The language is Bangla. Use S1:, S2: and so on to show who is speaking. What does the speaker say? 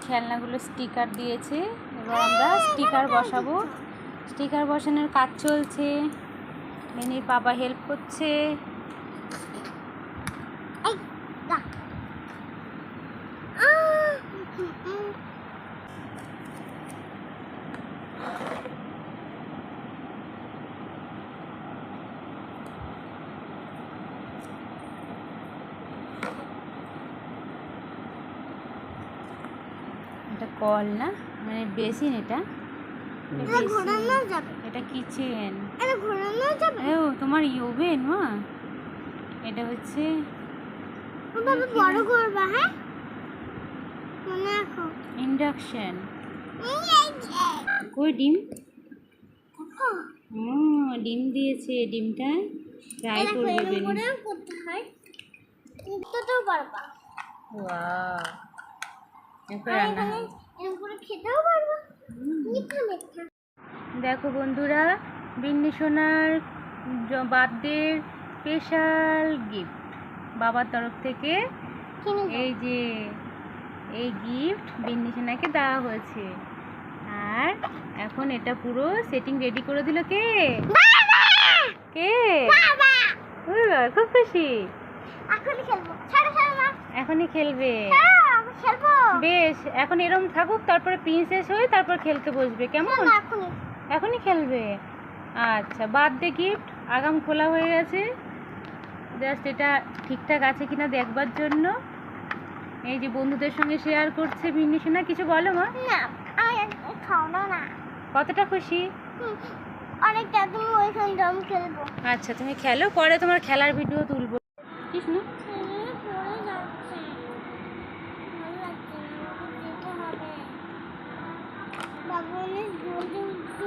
S1: খেলনাগুলো স্টিকার দিয়েছে, এবার আমরা স্টিকার বসাবো। স্টিকার বসানোর কাজ চলছে, মিনির বাবা হেল্প করছে। এটা কল না, মানে বেসিন। এটা এটা কিচেন। ও তোমার ওভেন মা, এটা হচ্ছে ইন্ডাকশন। কই ডিম? ডিম দিয়েছে, ডিমটা ফ্রাই করবে। দেখো বন্ধুরা, বিন্নি সোনার বার্থডের স্পেশাল গিফট বাবার তরফ থেকে। এই যে এই গিফট বিন্নি সোনাকে দেওয়া হয়েছে, আর এখন এটা পুরো সেটিং রেডি করে দিল কে? কে? খুব খুশি। এখনই খেলবে? বেশ, এখন এরম থাকুক, তারপরে প্রিন্সেস হয়ে তারপর খেলতে বসবে, কেমন? এখনই খেলবে? আচ্ছা, বার্থডে গিফট আগাম খোলা হয়ে গেছে, জাস্ট এটা ঠিকঠাক আছে কিনা দেখবার জন্য। এই যে বন্ধুদের সঙ্গে শেয়ার করছে বিন্নি সোনা। কিছু বলো মা। কতটা খুশি?
S2: অনেকটা। তুমি ওইখানে খেলবো।
S1: আচ্ছা, তুমি খেলো, পরে তোমার খেলার ভিডিও তুলবো। ঠিক না?
S2: বাবা অনেক জলদি উঠছে।